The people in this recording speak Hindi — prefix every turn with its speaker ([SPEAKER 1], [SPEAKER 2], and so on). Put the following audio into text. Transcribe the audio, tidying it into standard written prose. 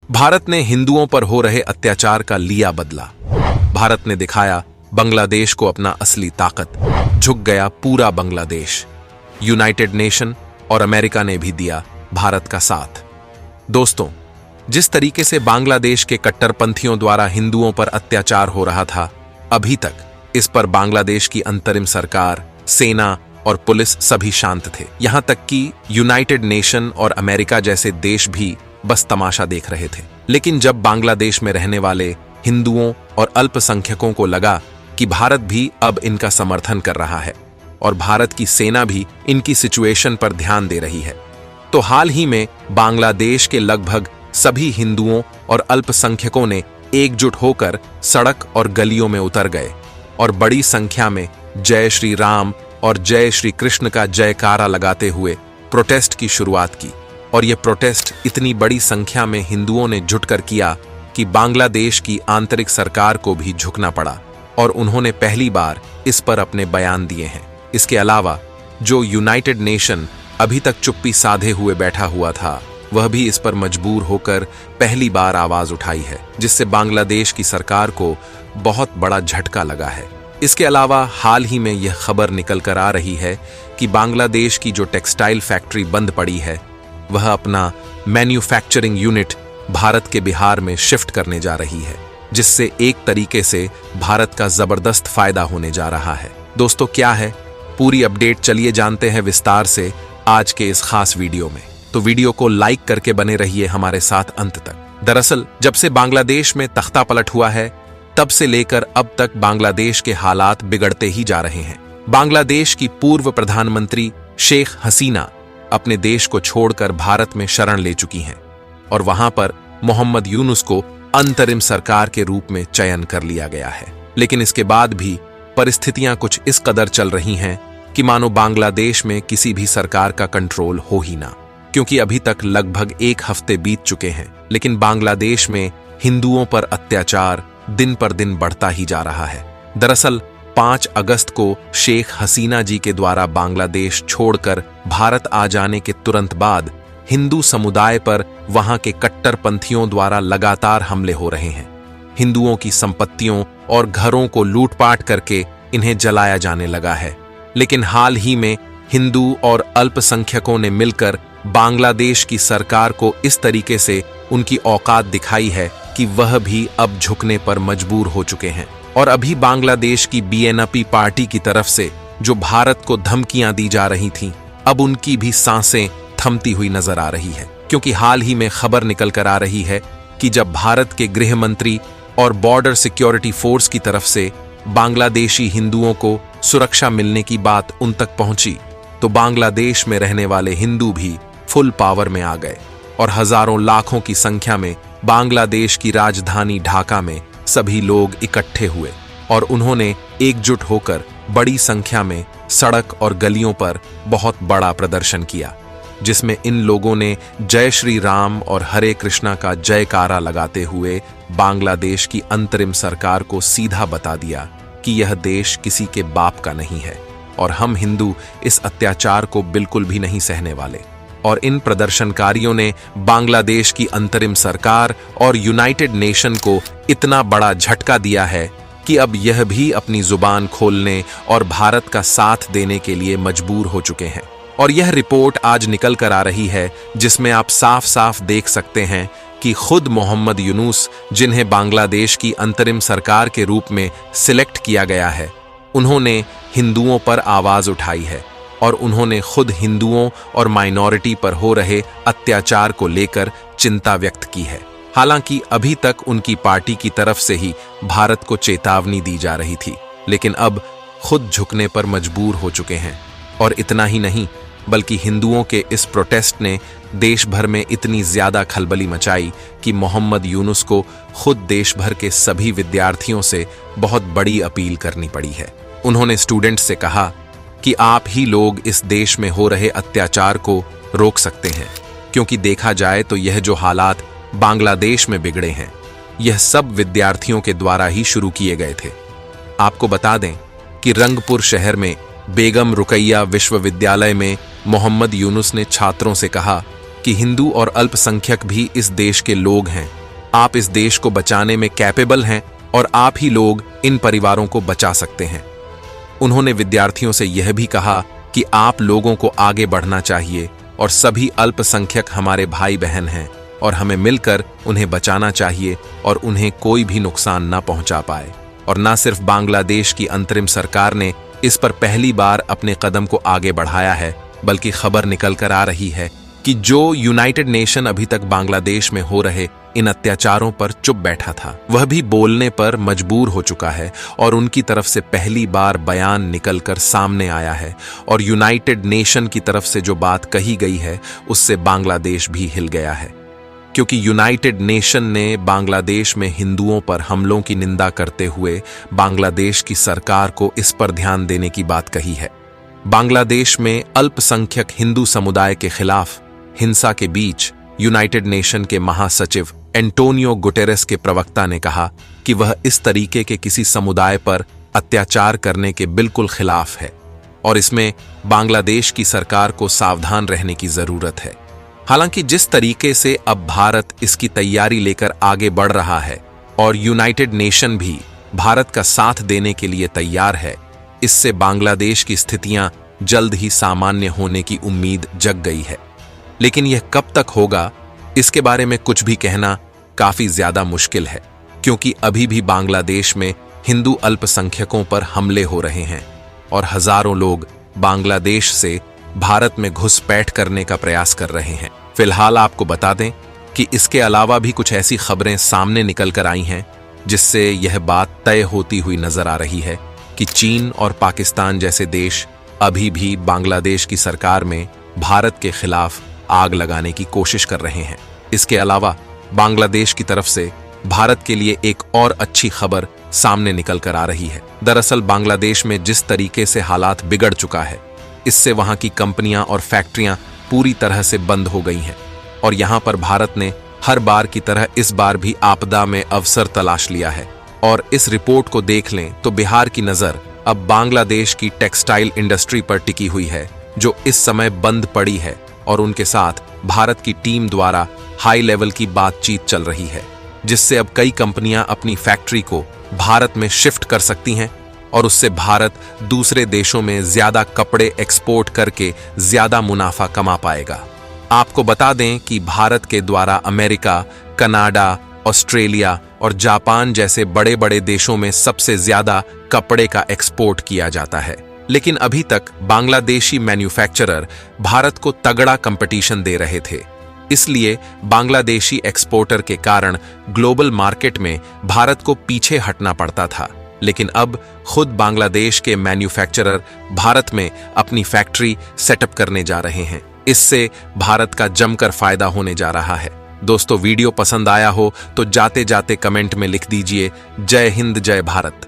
[SPEAKER 1] भारत ने हिंदुओं पर हो रहे अत्याचार का लिया बदला। भारत ने दिखाया बांग्लादेश को अपना असली ताकत। झुक गया पूरा बांग्लादेश। यूनाइटेड नेशन और अमेरिका ने भी दिया भारत का साथ। दोस्तों, जिस तरीके से बांग्लादेश के कट्टरपंथियों द्वारा हिंदुओं पर अत्याचार हो रहा था, अभी तक इस पर बांग्लादेश की अंतरिम सरकार, सेना और पुलिस सभी शांत थे। यहां तक कि यूनाइटेड नेशन और अमेरिका जैसे देश भी बस तमाशा देख रहे थे। लेकिन जब बांग्लादेश में रहने वाले हिंदुओं और अल्पसंख्यकों को लगा कि भारत भी अब इनका समर्थन कर रहा है और भारत की सेना भी इनकी सिचुएशन पर ध्यान दे रही है, तो हाल ही में बांग्लादेश के लगभग सभी हिंदुओं और अल्पसंख्यकों ने एकजुट होकर सड़क और गलियों में उतर गए और बड़ी संख्या में जय श्री राम और जय श्री कृष्ण का जयकारा लगाते हुए प्रोटेस्ट की शुरुआत की। और यह प्रोटेस्ट इतनी बड़ी संख्या में हिंदुओं ने जुटकर किया कि बांग्लादेश की आंतरिक सरकार को भी झुकना पड़ा और उन्होंने पहली बार इस पर अपने बयान दिए हैं। इसके अलावा जो यूनाइटेड नेशन अभी तक चुप्पी साधे हुए बैठा हुआ था, वह भी इस पर मजबूर होकर पहली बार आवाज उठाई है, जिससे बांग्लादेश की सरकार को बहुत बड़ा झटका लगा है। इसके अलावा हाल ही में यह खबर निकल कर आ रही है कि बांग्लादेश की जो टेक्सटाइल फैक्ट्री बंद पड़ी है, वह अपना मैन्युफैक्चरिंग यूनिट भारत के बिहार में शिफ्ट करने जा रही है, जिससे एक तरीके से भारत का जबरदस्त फायदा होने जा रहा है। दोस्तों, क्या है पूरी अपडेट, चलिए जानते हैं विस्तार से आज के इस खास वीडियो में। तो वीडियो को लाइक करके बने रहिए हमारे साथ अंत तक। दरअसल जब से बांग्लादेश में तख्ता पलट हुआ है, तब से लेकर अब तक बांग्लादेश के हालात बिगड़ते ही जा रहे हैं। बांग्लादेश की पूर्व प्रधानमंत्री शेख हसीना अपने देश को छोड़कर भारत में शरण ले चुकी हैं और वहां पर मोहम्मद यूनुस को अंतरिम सरकार के रूप में चयन कर लिया गया है। लेकिन इसके बाद भी परिस्थितियां कुछ इस कदर चल रही हैं कि मानो बांग्लादेश में किसी भी सरकार का कंट्रोल हो ही ना, क्योंकि अभी तक लगभग एक हफ्ते बीत चुके हैं, लेकिन बांग्लादेश में हिंदुओं पर अत्याचार दिन पर दिन बढ़ता ही जा रहा है। दरअसल 5 अगस्त को शेख हसीना जी के द्वारा बांग्लादेश छोड़कर भारत आ जाने के तुरंत बाद हिंदू समुदाय पर वहां के कट्टरपंथियों द्वारा लगातार हमले हो रहे हैं। हिंदुओं की संपत्तियों और घरों को लूटपाट करके इन्हें जलाया जाने लगा है। लेकिन हाल ही में हिंदू और अल्पसंख्यकों ने मिलकर बांग्लादेश की सरकार को इस तरीके से उनकी औकात दिखाई है कि वह भी अब झुकने पर मजबूर हो चुके हैं। और अभी बांग्लादेश की बीएनपी पार्टी की तरफ से जो भारत को धमकियां दी जा रही थीं, अब उनकी भी सांसें थमती हुई नजर आ रही है, क्योंकि हाल ही में खबर निकल कर आ रही है कि जब भारत के गृह मंत्री और बॉर्डर सिक्योरिटी फोर्स की तरफ से बांग्लादेशी हिंदुओं को सुरक्षा मिलने की बात उन तक पहुंची, तो बांग्लादेश में रहने वाले हिंदू भी फुल पावर में आ गए और हजारों लाखों की संख्या में बांग्लादेश की राजधानी ढाका में सभी लोग इकट्ठे हुए और उन्होंने एकजुट होकर बड़ी संख्या में सड़क और गलियों पर बहुत बड़ा प्रदर्शन किया, जिसमें इन लोगों ने जय श्री राम और हरे कृष्णा का जयकारा लगाते हुए बांग्लादेश की अंतरिम सरकार को सीधा बता दिया कि यह देश किसी के बाप का नहीं है और हम हिंदू इस अत्याचार को बिल्कुल भी नहीं सहने वाले। और इन प्रदर्शनकारियों ने बांग्लादेश की अंतरिम सरकार और यूनाइटेड नेशन को इतना बड़ा झटका दिया है कि अब यह भी अपनी जुबान खोलने और भारत का साथ देने के लिए मजबूर हो चुके हैं। और यह रिपोर्ट आज निकल कर आ रही है, जिसमें आप साफ साफ देख सकते हैं कि खुद मोहम्मद यूनुस, जिन्हें बांग्लादेश की अंतरिम सरकार के रूप में सिलेक्ट किया गया है, उन्होंने हिंदुओं पर आवाज उठाई है और उन्होंने खुद हिंदुओं और माइनॉरिटी पर हो रहे अत्याचार को लेकर चिंता व्यक्त की है। हालांकि अभी तक उनकी पार्टी की तरफ से ही भारत को चेतावनी दी जा रही थी, लेकिन अब खुद झुकने पर मजबूर हो चुके हैं। और इतना ही नहीं, बल्कि हिंदुओं के इस प्रोटेस्ट ने देश भर में इतनी ज्यादा खलबली मचाई कि मोहम्मद यूनुस को खुद देश भर के सभी विद्यार्थियों से बहुत बड़ी अपील करनी पड़ी है। उन्होंने स्टूडेंट्स से कहा कि आप ही लोग इस देश में हो रहे अत्याचार को रोक सकते हैं, क्योंकि देखा जाए तो यह जो हालात बांग्लादेश में बिगड़े हैं, यह सब विद्यार्थियों के द्वारा ही शुरू किए गए थे। आपको बता दें कि रंगपुर शहर में बेगम रुकैया विश्वविद्यालय में मोहम्मद यूनुस ने छात्रों से कहा कि हिंदू और अल्पसंख्यक भी इस देश के लोग हैं आप इस देश को बचाने में कैपेबल हैं और आप ही लोग इन परिवारों को बचा सकते हैं। उन्होंने विद्यार्थियों से यह भी कहा कि आप लोगों को आगे बढ़ना चाहिए और सभी अल्पसंख्यक हमारे भाई बहन हैं और हमें मिलकर उन्हें बचाना चाहिए और उन्हें कोई भी नुकसान न पहुंचा पाए। और न सिर्फ बांग्लादेश की अंतरिम सरकार ने इस पर पहली बार अपने कदम को आगे बढ़ाया है, बल्कि खबर निकल कर आ रही है कि जो यूनाइटेड नेशन अभी तक बांग्लादेश में हो रहे इन अत्याचारों पर चुप बैठा था, वह भी बोलने पर मजबूर हो चुका है और उनकी तरफ से पहली बार बयान निकलकर सामने आया है। और यूनाइटेड नेशन की तरफ से जो बात कही गई है उससे बांग्लादेश भी हिल गया है, क्योंकि यूनाइटेड नेशन ने बांग्लादेश में हिंदुओं पर हमलों की निंदा करते हुए बांग्लादेश की सरकार को इस पर ध्यान देने की बात कही है। बांग्लादेश में अल्पसंख्यक हिंदू समुदाय के खिलाफ हिंसा के बीच यूनाइटेड नेशन के महासचिव एंटोनियो गुटेरेस के प्रवक्ता ने कहा कि वह इस तरीके के किसी समुदाय पर अत्याचार करने के बिल्कुल खिलाफ है और इसमें बांग्लादेश की सरकार को सावधान रहने की जरूरत है। हालांकि जिस तरीके से अब भारत इसकी तैयारी लेकर आगे बढ़ रहा है और यूनाइटेड नेशन भी भारत का साथ देने के लिए तैयार है, इससे बांग्लादेश की स्थितियां जल्द ही सामान्य होने की उम्मीद जग गई है। लेकिन यह कब तक होगा, इसके बारे में कुछ भी कहना काफी ज्यादा मुश्किल है, क्योंकि अभी भी बांग्लादेश में हिंदू अल्पसंख्यकों पर हमले हो रहे हैं और हजारों लोग बांग्लादेश से भारत में घुसपैठ करने का प्रयास कर रहे हैं। फिलहाल आपको बता दें कि इसके अलावा भी कुछ ऐसी खबरें सामने निकल कर आई हैं जिससे यह बात तय होती हुई नजर आ रही है कि चीन और पाकिस्तान जैसे देश अभी भी बांग्लादेश की सरकार में भारत के खिलाफ आग लगाने की कोशिश कर रहे हैं। इसके अलावा बांग्लादेश की तरफ से भारत के लिए एक और अच्छी खबर सामने निकल कर आ रही है। दरअसल बांग्लादेश में जिस तरीके से हालात बिगड़ चुका है, इससे वहां की कंपनियां और फैक्ट्रियां पूरी तरह से बंद हो गई हैं और यहां पर भारत ने हर बार की तरह इस बार भी आपदा में अवसर तलाश लिया है। और इस रिपोर्ट को देख लें तो बिहार की नजर अब बांग्लादेश की टेक्सटाइल इंडस्ट्री पर टिकी हुई है, जो इस समय बंद पड़ी है और उनके साथ भारत की टीम द्वारा हाई लेवल की बातचीत चल रही है, जिससे अब कई कंपनियां अपनी फैक्ट्री को भारत में शिफ्ट कर सकती हैं और उससे भारत दूसरे देशों में ज्यादा कपड़े एक्सपोर्ट करके ज्यादा मुनाफा कमा पाएगा। आपको बता दें कि भारत के द्वारा अमेरिका, कनाडा, ऑस्ट्रेलिया और जापान जैसे बड़े बड़े देशों में सबसे ज्यादा कपड़े का एक्सपोर्ट किया जाता है, लेकिन अभी तक बांग्लादेशी मैन्युफैक्चरर भारत को तगड़ा कंपटीशन दे रहे थे। इसलिए बांग्लादेशी एक्सपोर्टर के कारण ग्लोबल मार्केट में भारत को पीछे हटना पड़ता था, लेकिन अब खुद बांग्लादेश के मैन्युफैक्चरर भारत में अपनी फैक्ट्री सेटअप करने जा रहे हैं। इससे भारत का जमकर फायदा होने जा रहा है। दोस्तों, वीडियो पसंद आया हो तो जाते जाते कमेंट में लिख दीजिए जय हिंद, जय भारत।